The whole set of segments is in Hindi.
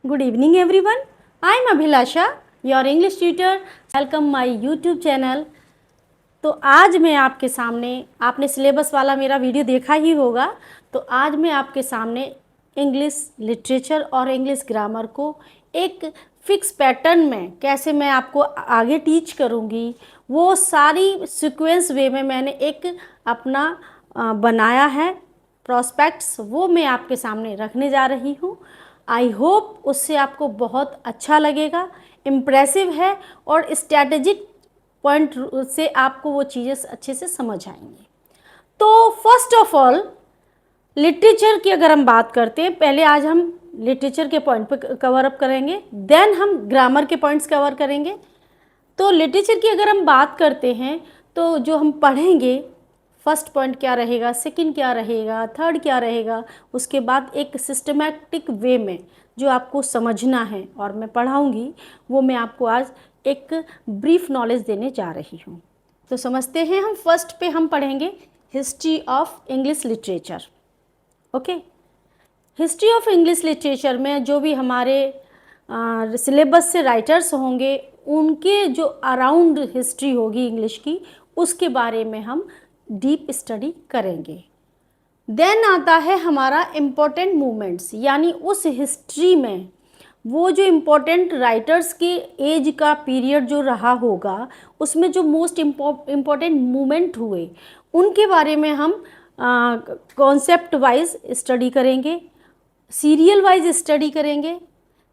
Good evening everyone. I am Abhilasha, your English tutor. Welcome my YouTube channel. तो आज मैं आपके सामने, आपने सिलेबस वाला मेरा वीडियो देखा ही होगा, तो आज मैं आपके सामने इंग्लिश लिटरेचर और इंग्लिश ग्रामर को एक फिक्स पैटर्न में कैसे मैं आपको आगे टीच करूँगी, वो सारी सीक्वेंस वे में मैंने एक अपना बनाया है प्रॉस्पेक्ट्स, वो मैं आपके सामने रखने जा रही हूँ। आई होप उससे आपको बहुत अच्छा लगेगा, इम्प्रेसिव है और स्ट्रैटेजिक पॉइंट से आपको वो चीज़ें अच्छे से समझ आएंगी। तो फर्स्ट ऑफ ऑल लिटरेचर की अगर हम बात करते हैं, पहले आज हम लिटरेचर के पॉइंट पे कवर अप करेंगे, देन हम ग्रामर के पॉइंट्स कवर करेंगे। तो लिटरेचर की अगर हम बात करते हैं तो जो हम पढ़ेंगे, फर्स्ट पॉइंट क्या रहेगा, सेकंड क्या रहेगा, थर्ड क्या रहेगा, उसके बाद एक सिस्टमैटिक वे में जो आपको समझना है और मैं पढ़ाऊँगी, वो मैं आपको आज एक ब्रीफ नॉलेज देने जा रही हूँ। तो समझते हैं, हम फर्स्ट पे हम पढ़ेंगे history of English literature. Okay, history of English literature में जो भी हमारे सिलेबस से राइटर्स होंगे, उनके जो अराउंड हिस्ट्री होगी इंग्लिश की, उसके बारे में हम डीप स्टडी करेंगे। देन आता है हमारा इम्पोर्टेंट मूवमेंट्स, यानी उस हिस्ट्री में वो जो इम्पोर्टेंट राइटर्स के एज का पीरियड जो रहा होगा, उसमें जो मोस्ट इम्पोर्टेंट मूवमेंट हुए, उनके बारे में हम कॉन्सेप्ट वाइज स्टडी करेंगे, सीरियल वाइज स्टडी करेंगे।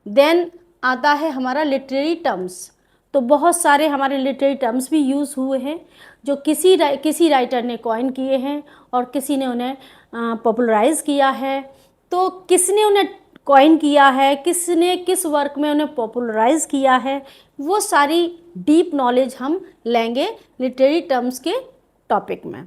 देन आता है हमारा लिटरेरी टर्म्स। तो बहुत सारे हमारे लिटरेरी टर्म्स भी यूज़ हुए हैं जो किसी राइटर ने कॉइन किए हैं और किसी ने उन्हें पॉपुलराइज किया है। तो किसने उन्हें कॉइन किया है, किसने किस वर्क में उन्हें पॉपुलराइज किया है, वो सारी डीप नॉलेज हम लेंगे लिटरेरी टर्म्स के टॉपिक में।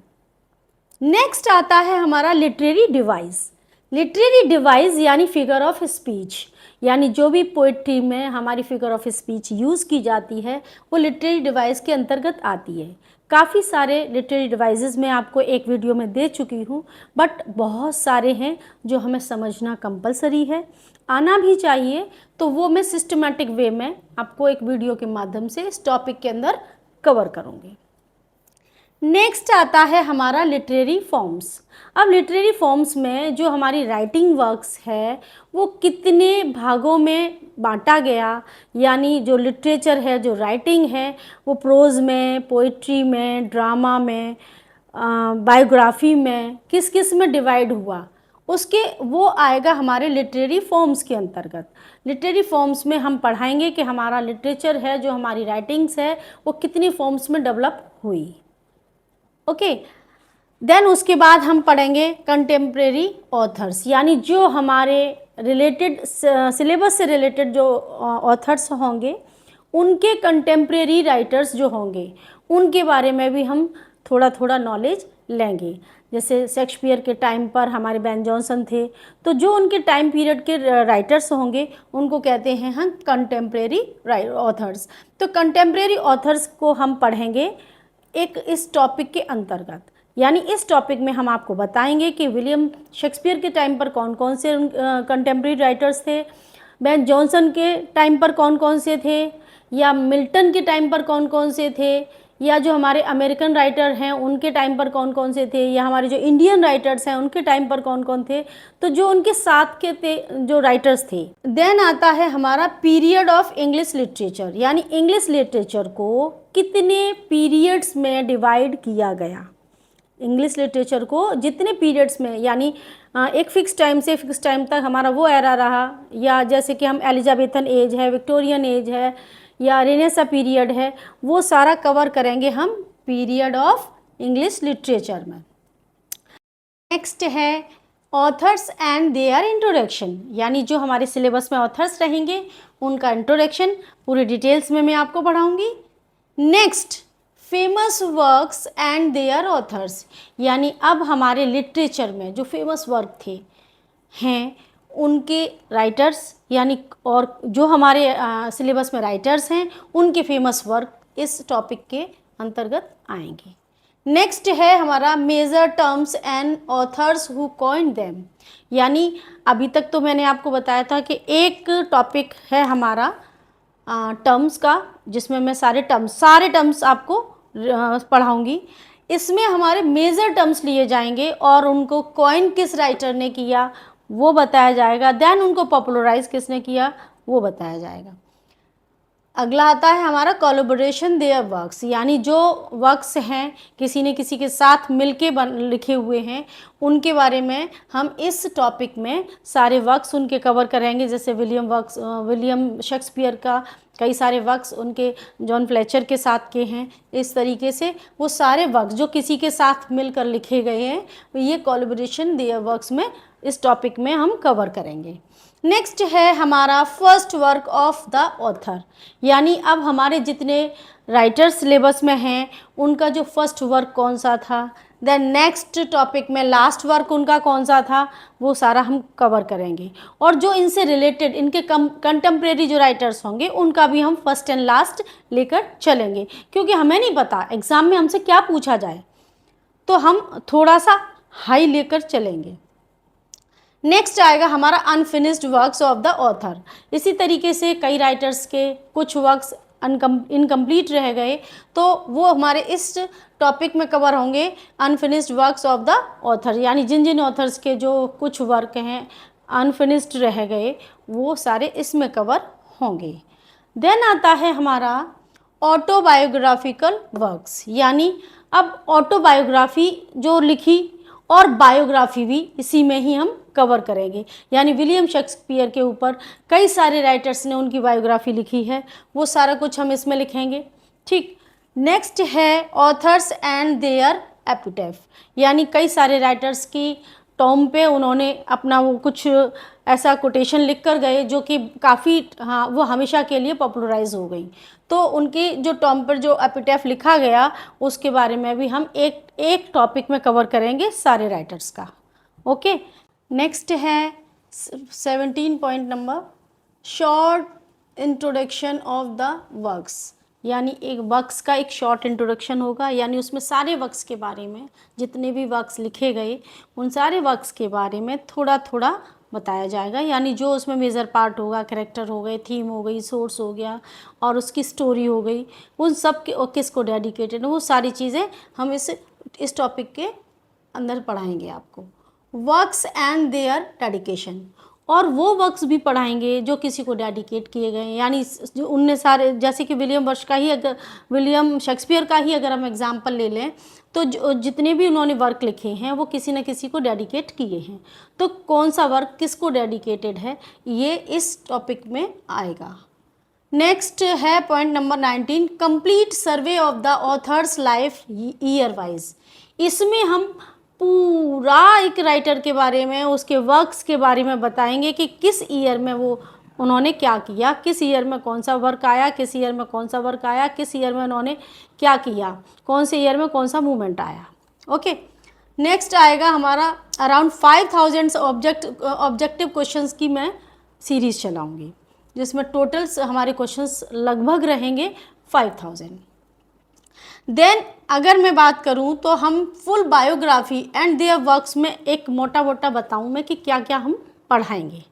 नेक्स्ट आता है हमारा लिटरेरी डिवाइस। लिटरेरी डिवाइस यानी फिगर ऑफ स्पीच, यानी जो भी पोइट्री में हमारी फिगर ऑफ स्पीच यूज़ की जाती है, वो लिटरेरी डिवाइस के अंतर्गत आती है। काफ़ी सारे लिटरेरी डिवाइसेस मैं आपको एक वीडियो में दे चुकी हूँ, बट बहुत सारे हैं जो हमें समझना कंपलसरी है, आना भी चाहिए। तो वो मैं सिस्टमेटिक वे में आपको एक वीडियो के माध्यम से इस टॉपिक के अंदर कवर करूँगी। नेक्स्ट आता है हमारा लिटरेरी फॉर्म्स। अब लिटरेरी फॉर्म्स में जो हमारी राइटिंग वर्क्स है, वो कितने भागों में बांटा गया, यानी जो लिटरेचर है, जो राइटिंग है, वो प्रोज में, पोइट्री में, ड्रामा में, बायोग्राफी में, किस किस में डिवाइड हुआ, उसके वो आएगा हमारे लिटरेरी फॉर्म्स के अंतर्गत। लिटरेरी फॉर्म्स में हम पढ़ाएंगे कि हमारा लिटरेचर है, जो हमारी राइटिंग्स है, वो कितनी फॉर्म्स में डेवलप हुई। ओके, देन उसके बाद हम पढ़ेंगे कंटेम्प्रेरी ऑथर्स, यानी जो हमारे रिलेटेड सिलेबस से रिलेटेड जो ऑथर्स होंगे, उनके कंटेम्प्रेरी राइटर्स जो होंगे, उनके बारे में भी हम थोड़ा थोड़ा नॉलेज लेंगे। जैसे शेक्सपियर के टाइम पर हमारे बेन जॉनसन थे, तो जो उनके टाइम पीरियड के राइटर्स होंगे, उनको कहते हैं हम कंटेम्प्रेरी ऑथर्स। तो कंटेम्प्रेरी ऑथर्स को हम पढ़ेंगे एक इस टॉपिक के अंतर्गत, यानी इस टॉपिक में हम आपको बताएंगे कि विलियम शेक्सपियर के टाइम पर कौन कौन से कंटेम्प्रेरी राइटर्स थे, बेन जॉनसन के टाइम पर कौन कौन से थे, या मिल्टन के टाइम पर कौन कौन से थे, या जो हमारे अमेरिकन राइटर हैं उनके टाइम पर कौन कौन से थे, या हमारे जो इंडियन राइटर्स हैं उनके टाइम पर कौन कौन थे, तो जो उनके साथ के थे जो राइटर्स थे। देन आता है हमारा पीरियड ऑफ इंग्लिश लिटरेचर, यानी इंग्लिश लिटरेचर को कितने पीरियड्स में डिवाइड किया गया। इंग्लिश लिटरेचर को जितने पीरियड्स में, यानी एक फ़िक्स टाइम से फिक्स टाइम तक हमारा वो एरा रहा, या जैसे कि हम एलिजाबेथन एज है, विक्टोरियन एज है, या रेनेसा पीरियड है, वो सारा कवर करेंगे हम पीरियड ऑफ इंग्लिश लिटरेचर में। नेक्स्ट है ऑथर्स एंड देयर इंट्रोडक्शन, यानी जो हमारे सिलेबस में ऑथर्स रहेंगे उनका इंट्रोडक्शन पूरी डिटेल्स में मैं आपको पढ़ाऊँगी। Next famous works and their authors, यानी अब हमारे लिटरेचर में जो फेमस वर्क थे हैं उनके राइटर्स, यानी और जो हमारे सिलेबस में राइटर्स हैं उनके फेमस वर्क इस टॉपिक के अंतर्गत आएंगे। नेक्स्ट है हमारा major terms and authors who coined them, यानी अभी तक तो मैंने आपको बताया था कि एक टॉपिक है हमारा टर्म्स का, जिसमें मैं सारे टर्म्स आपको पढ़ाऊंगी। इसमें हमारे मेजर टर्म्स लिए जाएंगे और उनको कॉइन किस राइटर ने किया वो बताया जाएगा, देन उनको पॉपुलराइज किसने किया वो बताया जाएगा। अगला आता है हमारा कोलैबोरेशन देयर वर्क्स, यानी जो वर्क्स हैं किसी ने किसी के साथ मिलके लिखे हुए हैं उनके बारे में हम इस टॉपिक में सारे वर्क्स उनके कवर करेंगे। जैसे विलियम शेक्सपियर का कई सारे वर्क्स उनके जॉन फ्लेचर के साथ के हैं। इस तरीके से वो सारे वर्क्स जो किसी के साथ मिलकर लिखे गए हैं ये कोलैबोरेशन देयर वर्क्स में इस टॉपिक में हम कवर करेंगे। नेक्स्ट है हमारा first work of the author, यानी अब हमारे जितने राइटर सिलेबस में हैं उनका जो फर्स्ट वर्क कौन सा था, देन नेक्स्ट टॉपिक में लास्ट वर्क उनका कौन सा था वो सारा हम कवर करेंगे। और जो इनसे रिलेटेड इनके कंटेम्प्रेरी जो राइटर्स होंगे उनका भी हम फर्स्ट एंड लास्ट लेकर चलेंगे, क्योंकि हमें नहीं पता एग्ज़ाम में हमसे क्या पूछा जाए, तो हम थोड़ा सा हाई लेकर चलेंगे। नेक्स्ट आएगा हमारा unfinished works of the author. इसी तरीके से कई राइटर्स के कुछ वर्क्स इनकम्प्लीट रह गए तो वो हमारे इस टॉपिक में कवर होंगे, unfinished works of the author, यानी जिन जिन ऑथर्स के जो कुछ वर्क हैं अनफिनिश्ड रह गए वो सारे इसमें कवर होंगे। देन आता है हमारा ऑटोबायोग्राफिकल वर्क्स, यानी अब ऑटोबायोग्राफी जो लिखी और बायोग्राफी भी इसी में ही हम कवर करेंगे, यानी विलियम शेक्सपियर के ऊपर कई सारे राइटर्स ने उनकी बायोग्राफी लिखी है वो सारा कुछ हम इसमें लिखेंगे। ठीक, नेक्स्ट है ऑथर्स एंड देयर एपिटैफ, यानी कई सारे राइटर्स की टॉम पे उन्होंने अपना वो कुछ ऐसा कोटेशन लिख कर गए जो कि काफ़ी वो हमेशा के लिए पॉपुलराइज हो गई, तो उनकी जो टॉम पर जो एपिटैफ लिखा गया उसके बारे में भी हम एक टॉपिक में कवर करेंगे सारे राइटर्स का। ओके, नेक्स्ट है 17 point number short introduction of the works, यानी एक वर्क्स का एक शॉर्ट इंट्रोडक्शन होगा, यानी उसमें सारे वर्क्स के बारे में जितने भी वर्क्स लिखे गए उन सारे वर्क्स के बारे में थोड़ा थोड़ा बताया जाएगा, यानी जो उसमें मेजर पार्ट होगा, कैरेक्टर हो गए, थीम हो गई, सोर्स हो गया और उसकी स्टोरी हो गई, उन सब के किसको डेडिकेटेड वो सारी चीज़ें हम इस टॉपिक के अंदर पढ़ाएंगे आपको। वर्क्स एंड देयर डेडिकेशन, और वो वर्क्स भी पढ़ाएंगे जो किसी को डेडिकेट किए गए, यानी जो उनने सारे, जैसे कि विलियम शेक्सपियर का ही अगर हम एग्जाम्पल ले लें तो जितने भी उन्होंने वर्क लिखे हैं वो किसी न किसी को डेडिकेट किए हैं, तो कौन सा वर्क किसको डेडिकेटेड है ये इस टॉपिक में आएगा। नेक्स्ट है point number 19 complete survey of the author's life year wise. इसमें हम पूरा एक राइटर के बारे में उसके वर्क्स के बारे में बताएंगे कि किस ईयर में वो उन्होंने क्या किया, किस ईयर में कौन सा वर्क आया, किस ईयर में कौन सा वर्क आया, किस ईयर में उन्होंने क्या किया, कौन से ईयर में कौन सा मूवमेंट आया। ओके, नेक्स्ट आएगा हमारा अराउंड 5000 ऑब्जेक्टिव क्वेश्चंस की मैं सीरीज़ चलाऊंगी, जिसमें टोटल हमारे क्वेश्चंस लगभग रहेंगे 5000। देन अगर मैं बात करूं तो हम full biography and there works में एक मोटा मोटा बताऊं मैं कि क्या क्या हम पढ़ाएंगे।